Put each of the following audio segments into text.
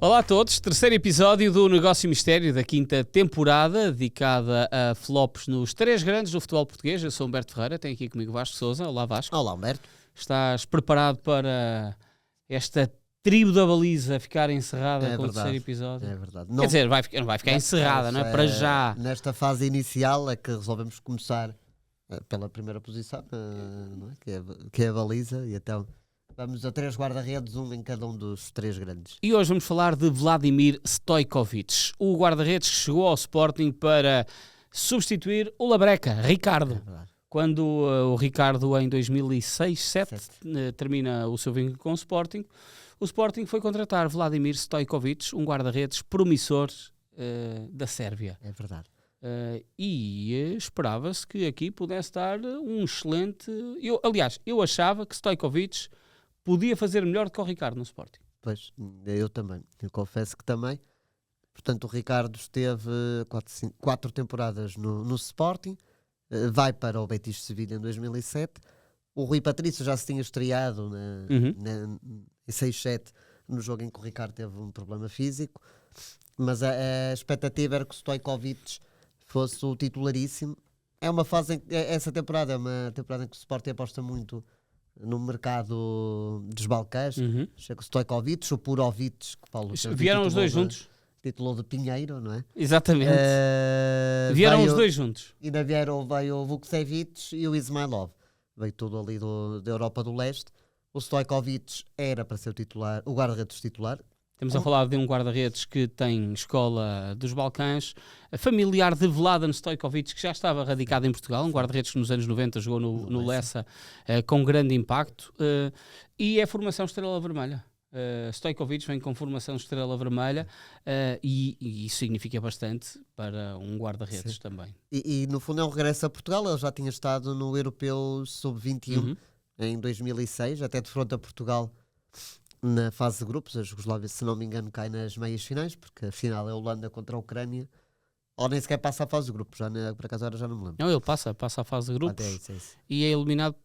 Olá a todos, terceiro episódio do Negócio Mistério da quinta temporada, dedicada a flops nos três grandes do futebol português. Eu sou Humberto Ferreira, tenho aqui comigo Vasco Sousa. Olá Vasco. Olá Humberto. Estás preparado para esta tribo da baliza ficar encerrada com verdade, o terceiro episódio? É verdade. Quer dizer, não vai ficar encerrada, não é? Para já. Nesta fase inicial é que resolvemos começar pela primeira posição, não é? Que é a baliza, e então vamos a três guarda-redes, um em cada um dos três grandes. E hoje vamos falar de Vladimir Stojkovic, o guarda-redes que chegou ao Sporting para substituir o Labreca, Ricardo. É verdade. Quando o Ricardo, em 2006-2007, termina o seu vínculo com o Sporting foi contratar Vladimir Stojkovic, um guarda-redes promissor da Sérvia. É verdade. E esperava-se que aqui pudesse dar um excelente... Eu achava que Stojkovic podia fazer melhor do que o Ricardo no Sporting. Pois, eu também. Eu confesso que também. Portanto, o Ricardo esteve 4 temporadas no Sporting, vai para o Betis de Sevilha em 2007. O Rui Patrício já se tinha estreado em 6-7 no jogo em que o Ricardo teve um problema físico, mas a expectativa era que o Stojkovic fosse o titularíssimo. Essa temporada é uma temporada em que o Sporting aposta muito no mercado dos Balcãs. Chega o Stojkovic, o Purovic, que Paulo Vieram os dois juntos? Titulou de Pinheiro, não é? Exatamente. Vieram os dois juntos. Ainda veio o Vukcevic e o Ismailov. Veio tudo ali da Europa do Leste. O Stojkovic era para ser o guarda-redes titular. Estamos a falar de um guarda-redes que tem escola dos Balcãs, familiar de Vladan Stojkovic, que já estava radicado em Portugal, um guarda-redes que nos anos 90 jogou no Lessa com grande impacto, e é formação Estrela Vermelha. Stojkovic vem com formação Estrela Vermelha e isso significa bastante para um guarda-redes também. E no fundo é um regresso a Portugal. Ele já tinha estado no Europeu Sub-21 em 2006, até defronta Portugal na fase de grupos. A Jugoslávia, se não me engano, cai nas meias finais, porque a final é a Holanda contra a Ucrânia, ou nem sequer passa a fase de grupos, por acaso agora já não me lembro. Não, ele passa a fase de grupos e é eliminado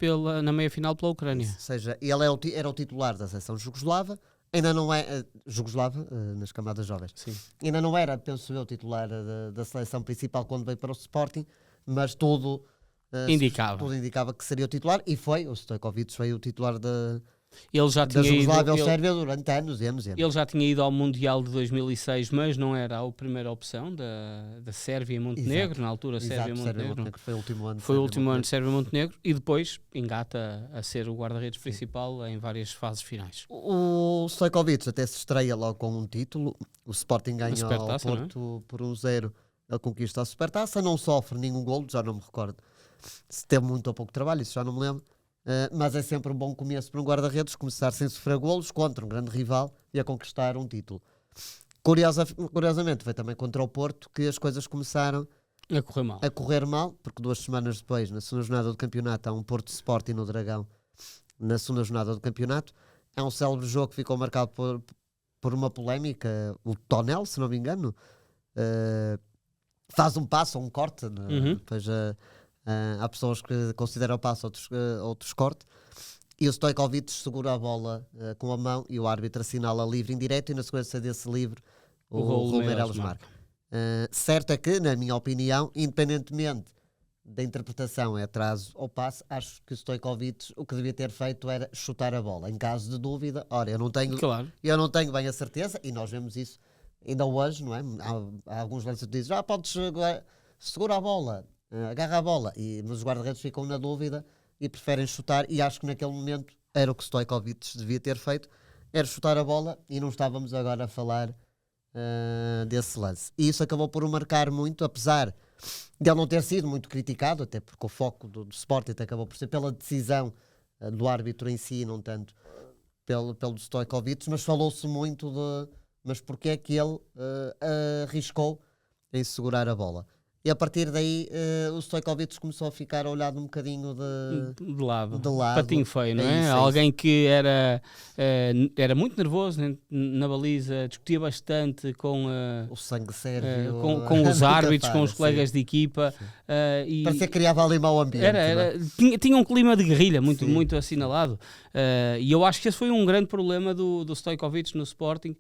na meia final pela Ucrânia. Ou seja, ele era o titular da seleção jugoslava, ainda não é jugoslava nas camadas jovens. Sim. Ainda não era, penso eu, titular da seleção principal quando veio para o Sporting, mas tudo indicava que seria o titular, e foi. O Stojkovic foi o titular da Jugoslávia ou Sérvia durante anos e anos e anos. Ele já tinha ido ao Mundial de 2006, mas não era a primeira opção da Sérvia e Montenegro. Exato. Na altura Sérvia e Montenegro foi o último ano. Foi o último ano de Sérvia e Montenegro, e depois engata a ser o guarda-redes principal em várias fases finais. O Stojkovic até se estreia logo com um título. O Sporting ganha ao Porto por 1-0. Ele conquista a Supertaça, não sofre nenhum golo, já não me recordo se teve muito ou pouco trabalho, isso já não me lembro. Mas é sempre um bom começo para um guarda-redes começar sem sofrer golos contra um grande rival e a conquistar um título. Curiosamente foi também contra o Porto que as coisas começaram a correr mal, porque 2 semanas depois, na segunda jornada do campeonato, há um Porto Sporting no Dragão. Na segunda jornada do campeonato é um célebre jogo que ficou marcado por uma polémica. O Tonel, se não me engano, faz um passo ou um corte, depois há pessoas que consideram o passo, outros corte, e o Stojkovic segura a bola com a mão e o árbitro assinala livre em direto, e na sequência desse livre o Raul Meireles marca. Certo é que, na minha opinião, independentemente da interpretação, é atraso ou passe, acho que o Stojkovic o que devia ter feito era chutar a bola. Em caso de dúvida, ora, eu não tenho bem a certeza, e nós vemos isso ainda hoje, não é? Há alguns lances que dizem, podes segura a bola, agarra a bola, mas os guarda-redes ficam na dúvida e preferem chutar, e acho que naquele momento era o que Stojkovic devia ter feito, era chutar a bola, e não estávamos agora a falar desse lance. E isso acabou por o marcar muito, apesar de ele não ter sido muito criticado, até porque o foco do Sporting até acabou por ser pela decisão do árbitro em si, não tanto pelo Stojkovic, mas falou-se muito mas porque é que ele arriscou em segurar a bola. E a partir daí o Stojkovic começou a ficar olhado um bocadinho de lado. Patinho feio, não é? Alguém que era muito nervoso na baliza, discutia bastante com o sangue sérvio, com os árbitros, com os colegas de equipa. Parecia que criava ali mau ambiente. Tinha um clima de guerrilha muito assinalado. E eu acho que esse foi um grande problema do Stojkovic no Sporting.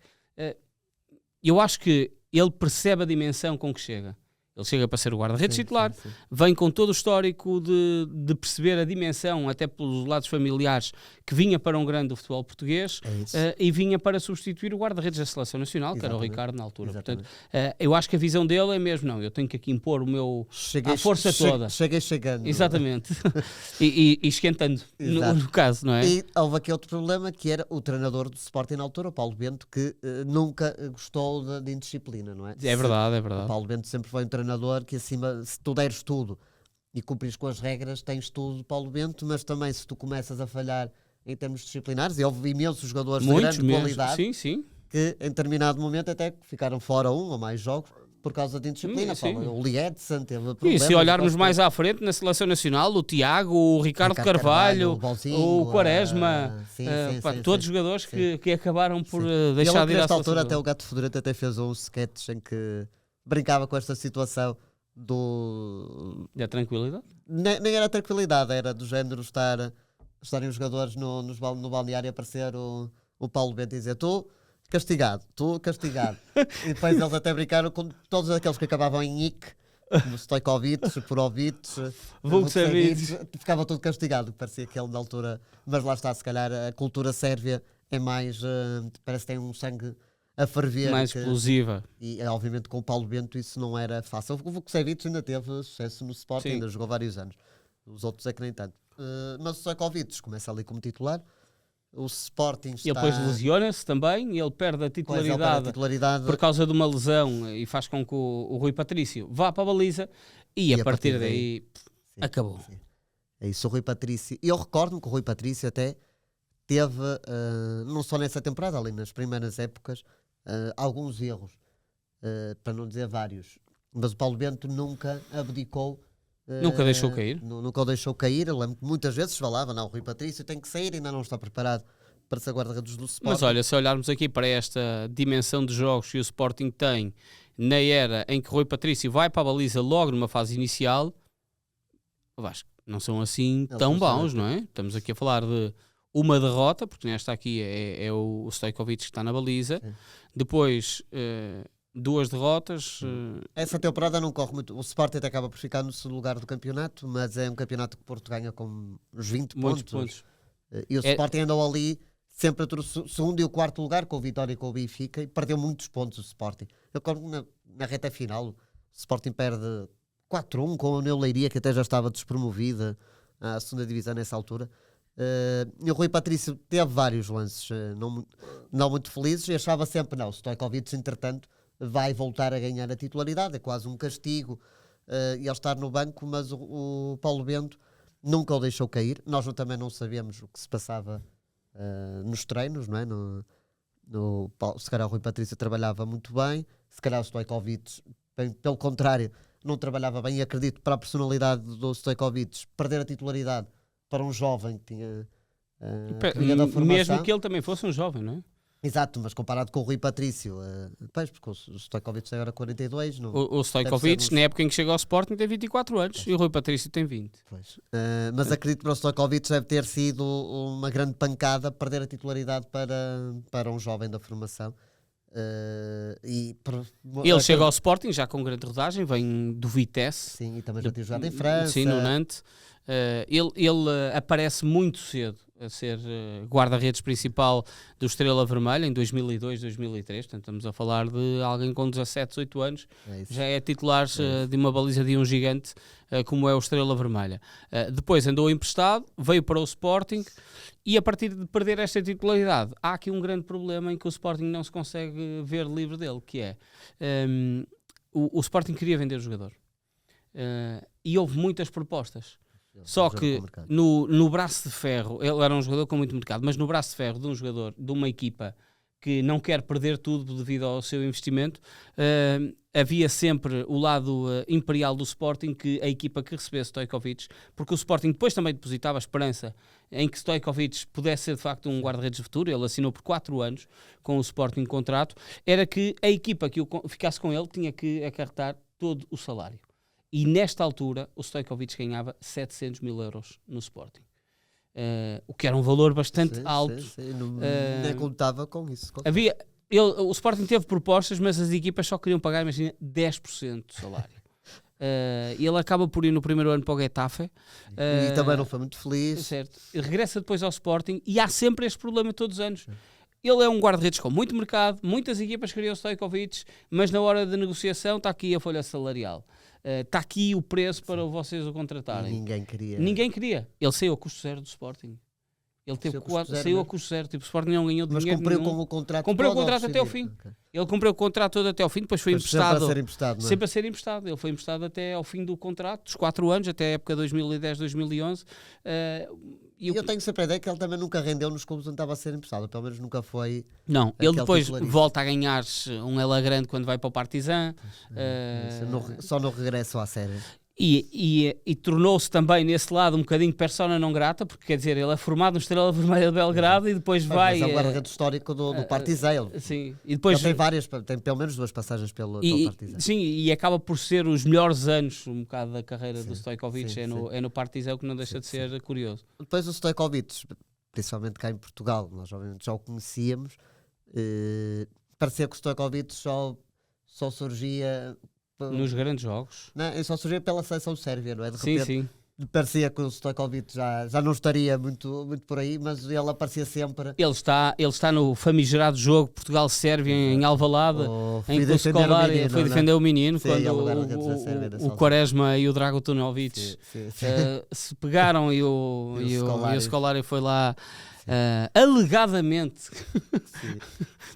eu acho que ele percebe a dimensão com que chega. Ele chega para ser o guarda-redes titular, vem com todo o histórico de perceber a dimensão, até pelos lados familiares, que vinha para um grande do futebol português e vinha para substituir o guarda-redes da Seleção Nacional, que era o Ricardo na altura. Portanto, eu acho que a visão dele é mesmo, não, eu tenho que aqui impor o meu a força toda. Cheguei chegando. Exatamente. e esquentando, no caso, não é? E houve aqui outro problema, que era o treinador do Sporting na altura, o Paulo Bento, que nunca gostou de indisciplina, não é? É verdade, é verdade. O Paulo Bento sempre foi um treinador que acima, se tu deres tudo e cumpres com as regras, tens tudo, Paulo Bento, mas também se tu começas a falhar em termos disciplinares, e houve imensos jogadores de grande qualidade que em determinado momento até ficaram fora um ou mais jogos por causa de indisciplina. O Liedson teve problemas. E se olharmos mais à frente na Seleção Nacional, o Tiago, o Ricardo Carvalho, o Quaresma, todos jogadores que acabaram por deixar de ir à nesta altura até o Gato Fedorento até fez um sketch em que brincava com esta situação da tranquilidade? Nem era tranquilidade, era do género estarem os jogadores no balneário a aparecer o Paulo Bento e dizer tu castigado. E depois eles até brincaram com todos aqueles que acabavam em Ick, no Stojkovic, Purovic, Vukcevic, ficava tudo castigado, parecia que ele na altura, mas lá está, se calhar a cultura sérvia é mais, parece que tem um sangue a ferver. Mais explosiva. E obviamente com o Paulo Bento isso não era fácil. O Vukcevic ainda teve sucesso no Sporting, ainda jogou vários anos. Os outros é que nem tanto. Mas o Stojkovic começa ali como titular. O Sporting está... E depois lesiona-se também, e ele perde a titularidade por causa de uma lesão e faz com que o Rui Patrício vá para a baliza e a partir daí acabou. Sim. É isso, o Rui Patrício. E eu recordo-me que o Rui Patrício até teve, não só nessa temporada, ali nas primeiras épocas, alguns erros, para não dizer vários, mas o Paulo Bento nunca abdicou, nunca deixou cair. Nunca o deixou cair. Eu lembro que muitas vezes falava, não, o Rui Patrício tem que sair, ainda não está preparado para ser guarda-redes do Sporting. Mas olha, se olharmos aqui para esta dimensão de jogos que o Sporting tem na era em que o Rui Patrício vai para a baliza logo numa fase inicial, eu acho que não são assim tão bons, não é? Estamos aqui a falar de uma derrota, porque nesta aqui é o Stojkovic que está na baliza. Sim. Depois, 2 derrotas. Essa temporada não corre muito. O Sporting até acaba por ficar no segundo lugar do campeonato, mas é um campeonato que o Porto ganha com uns 20 pontos. E o Sporting andou ali sempre entre o segundo e o quarto lugar, com o Vitória e com o Benfica, e perdeu muitos pontos o Sporting. Eu conto na reta final, o Sporting perde 4-1 com a União Leiria, que até já estava despromovida à segunda divisão nessa altura. E o Rui Patrício teve vários lances não muito felizes e achava sempre, não, o Stojkovic entretanto vai voltar a ganhar a titularidade, é quase um castigo ele estar no banco, mas o Paulo Bento nunca o deixou cair. Nós também não sabemos o que se passava nos treinos, não é? Se calhar o Rui Patrício trabalhava muito bem, se calhar o Stojkovic, pelo contrário, não trabalhava bem, e acredito para a personalidade do Stojkovic perder a titularidade para um jovem que tinha da formação. Mesmo que ele também fosse um jovem, não é? Exato, mas comparado com o Rui Patrício, porque o Stojkovic tem agora 42. Não, o Stojkovic, na época em que chegou ao Sporting, tem 24 anos e o Rui Patrício tem 20. Mas acredito que para o Stojkovic deve ter sido uma grande pancada perder a titularidade para um jovem da formação. Ele chega ao Sporting já com grande rodagem, vem do Vitesse. Sim, e também já tinha jogado em França. Sim, no Nantes. Ele aparece muito cedo a ser guarda-redes principal do Estrela Vermelha em 2002, 2003, portanto estamos a falar de alguém com 17, 18 anos, já é titular de uma baliza de um gigante como é o Estrela Vermelha. Depois andou emprestado, veio para o Sporting e a partir de perder esta titularidade há aqui um grande problema em que o Sporting não se consegue ver livre dele, que é o Sporting queria vender o jogador e houve muitas propostas. Só que no braço de ferro, ele era um jogador com muito mercado, mas no braço de ferro de um jogador, de uma equipa que não quer perder tudo devido ao seu investimento, havia sempre o lado imperial do Sporting, que a equipa que recebesse Stojkovic, porque o Sporting depois também depositava esperança em que Stojkovic pudesse ser de facto um guarda-redes de futuro. Ele assinou por 4 anos com o Sporting contrato, era que a equipa que ficasse com ele tinha que acarretar todo o salário. E nesta altura o Stojkovic ganhava 700 mil euros no Sporting. O que era um valor bastante alto. Nem contava com isso. o Sporting teve propostas, mas as equipas só queriam pagar, imagina, 10% do salário. Ele acaba por ir no primeiro ano para o Getafe. E também não foi muito feliz. Certo. Ele regressa depois ao Sporting e há sempre este problema todos os anos. Ele é um guarda-redes com muito mercado, muitas equipas queriam o Stojkovic, mas na hora da negociação está aqui a folha salarial. Está aqui o preço para vocês o contratarem. E ninguém queria. Ninguém queria. Ele saiu a custo zero do Sporting. Ele teve saiu a custo zero. Tipo, o Sporting não ganhou dinheiro. Mas cumpriu com o contrato. Cumpriu o contrato até ao fim. Okay. Ele cumpriu o contrato todo até ao fim, depois foi emprestado. Sempre a ser emprestado, não é? Sempre a ser emprestado. Ele foi emprestado até ao fim do contrato, dos 4 anos, até a época 2010-2011. Eu tenho sempre a ideia que ele também nunca rendeu nos clubes onde estava a ser emprestado. Pelo menos nunca foi. Não, ele depois volta a ganhar um Ela Grande quando vai para o Partizan. Só no regresso à série. E tornou-se também nesse lado um bocadinho persona não grata, porque quer dizer, ele é formado no Estrela Vermelha de Belgrado e depois vai. Mas é o guarda-redes histórico do Partizan. Sim, e depois ele tem pelo menos 2 passagens pelo Partizan. Sim, e acaba por ser os melhores anos, um bocado da carreira do Stojkovic, é no Partizan, que não deixa de ser curioso. Depois o Stojkovic, principalmente cá em Portugal, nós obviamente já o conhecíamos, parecia que o Stojkovic só surgia. Nos grandes jogos. Não, só surgia pela seleção sérvia, não é? De repente, sim. Parecia que o Stojkovic já não estaria muito por aí, mas ele aparecia sempre. Ele está no famigerado jogo Portugal-Sérvia em Alvalade, em que o Scolari foi defender o menino, sim, quando o Quaresma e o Dragotunovic se pegaram e o Scolari foi lá alegadamente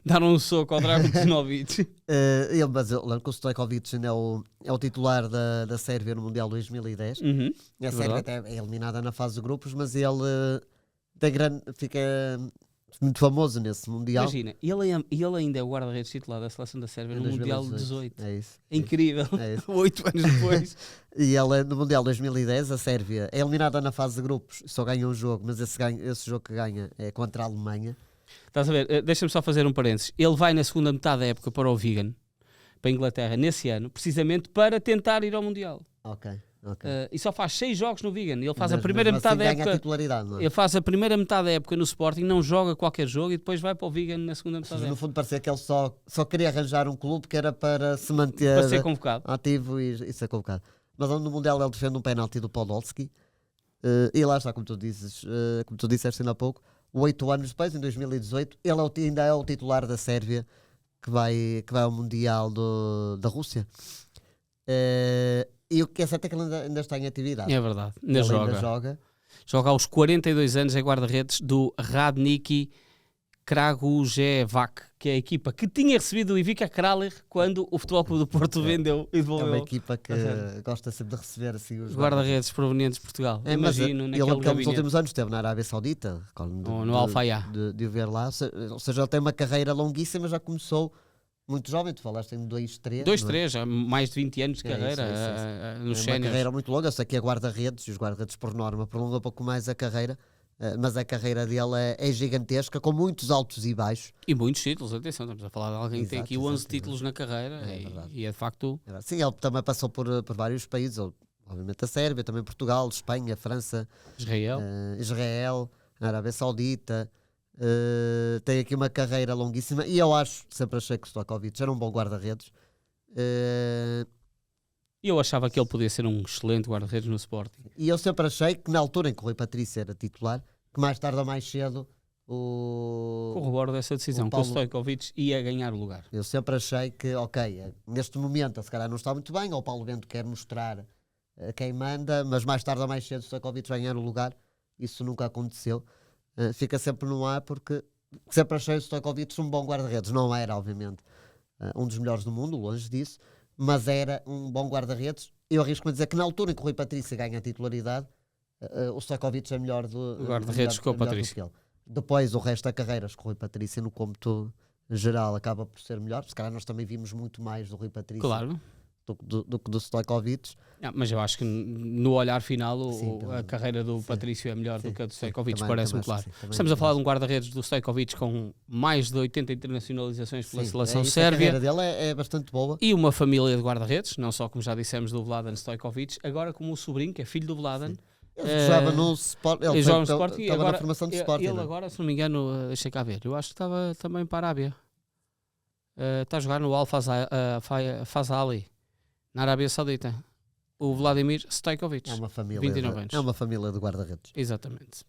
dar um soco ao Dragotunovic. Mas eu lembro que o Stojkovic ainda é o titular da Sérvia no Mundial 2010. A Sérvia até é eliminada na fase de grupos, mas ele fica muito famoso nesse Mundial. Imagina, ele ainda é o guarda-redes titular da seleção da Sérvia no Mundial 18. É isso. É incrível. É isso. 8 anos depois. E ele, no Mundial 2010, a Sérvia é eliminada na fase de grupos, só ganha um jogo, mas esse jogo que ganha é contra a Alemanha. Estás a ver? Deixa-me só fazer um parênteses. Ele vai na segunda metade da época para o Wigan, para a Inglaterra, nesse ano, precisamente para tentar ir ao Mundial. Ok. E só faz 6 jogos no Wigan. Ele faz a primeira metade da época. Titularidade, não é? Ele faz a primeira metade da época no Sporting, não joga qualquer jogo e depois vai para o Wigan na segunda metade. No fundo, parecia que ele só queria arranjar um clube que era para se manter para ser convocado. Ativo e ser convocado. Mas no Mundial ele defende um penalti do Podolski. E lá está, como tu disseste ainda há pouco, 8 anos depois, em 2018, ele ainda é o titular da Sérvia que vai ao Mundial da Rússia. E o que é certo é que ele ainda está em atividade. É verdade, ainda joga. Joga aos 42 anos, é guarda-redes do Radniki Kragujevac, que é a equipa que tinha recebido o Ivica Kraler quando o Futebol Clube do Porto vendeu e devolveu. É uma equipa que gosta sempre de receber assim, os guarda-redes provenientes de Portugal. Imagino naquele gabinete. Ele nos últimos anos esteve na Arábia Saudita, no Al-Fayha. De o ver lá, ou seja, ele tem uma carreira longuíssima, já começou muito jovem, tu falaste em 2-3. Já mais de 20 anos de carreira nos séniores. É uma carreira muito longa, eu sei que é guarda-redes, e os guarda-redes por norma prolongam um pouco mais a carreira, mas a carreira dele é gigantesca, com muitos altos e baixos. E muitos títulos, atenção, estamos a falar de alguém que tem aqui 11 títulos na carreira, e é de facto... Sim, ele também passou por vários países, obviamente a Sérvia, também Portugal, Espanha, França, Israel, Arábia Saudita... tem aqui uma carreira longuíssima e eu sempre achei que o Stojkovic era um bom guarda-redes. Eu achava que ele podia ser um excelente guarda-redes no Sporting. E eu sempre achei que na altura em que o Rui Patrício era titular, que mais tarde ou mais cedo corroboro dessa decisão, que o Stojkovic ia ganhar o lugar. Eu sempre achei que, neste momento se calhar não está muito bem, ou o Paulo Bento quer mostrar quem manda, mas mais tarde ou mais cedo o Stojkovic vai ganhar o lugar. Isso nunca aconteceu. Fica sempre no ar porque sempre achei o Stojkovic um bom guarda-redes. Não era, obviamente, um dos melhores do mundo, longe disso, mas era um bom guarda-redes. Eu arrisco-me a dizer que na altura em que o Rui Patrício ganha a titularidade, o Stojkovic é melhor do guarda-redes que o Patrício. Depois, o resto da carreira, acho que o Rui Patrício, no cômputo geral, acaba por ser melhor. Se calhar nós também vimos muito mais do Rui Patrício. Claro. Do que do Stojkovic. Mas eu acho que no olhar final a carreira do Patrício é melhor do que a do Stojkovic, parece-me claro. Estamos a falar de um guarda-redes do Stojkovic com mais de 80 internacionalizações pela seleção sérvia. A carreira dele é bastante boa. E uma família de guarda-redes, não só como já dissemos do Vladan Stojkovic, agora como o sobrinho, que é filho do Vladan. Ele jogava no Sport, ele estava na formação do Sporting. Ele agora, se não me engano, deixa cá ver, eu acho que estava também para a Arábia. está a jogar no Al-Fazali, na Arábia Saudita. O Vladimir Stojkovic, É uma família, 29 anos. É uma família de guarda-redes. Exatamente.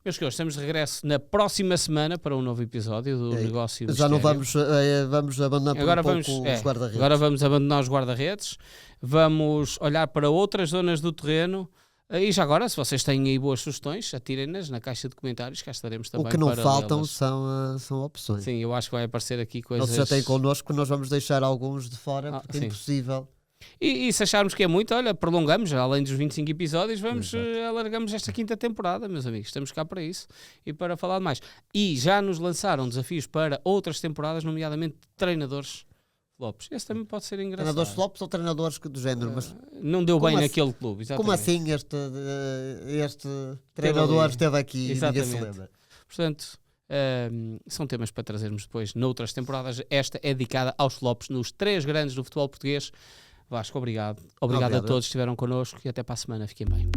Meus senhores, estamos de regresso na próxima semana para um novo episódio do Negócio Já não Mistério. vamos abandonar por Agora um pouco os guarda-redes. Agora vamos abandonar os guarda-redes, vamos olhar para outras zonas do terreno. E já agora, se vocês têm aí boas sugestões, atirem-nas na caixa de comentários, cá estaremos também O que não para faltam lê-las. são opções. Sim, eu acho que vai aparecer aqui coisas... Eles já têm connosco, nós vamos deixar alguns de fora, porque é sim. impossível. E se acharmos que é muito, olha, prolongamos, além dos 25 episódios, alargamos esta 5ª temporada, meus amigos, estamos cá para isso e para falar de mais. E já nos lançaram desafios para outras temporadas, nomeadamente treinadores flops. Esse também pode ser engraçado. Treinadores flops ou treinadores do género, mas não deu bem assim, naquele clube, exatamente. como assim este treinador esteve aqui e ninguém se lembra? Portanto, são temas para trazermos depois noutras temporadas. Esta é dedicada aos flops nos 3 grandes do futebol português. Vasco, obrigado. Obrigado a todos que estiveram connosco e até para a semana. Fiquem bem.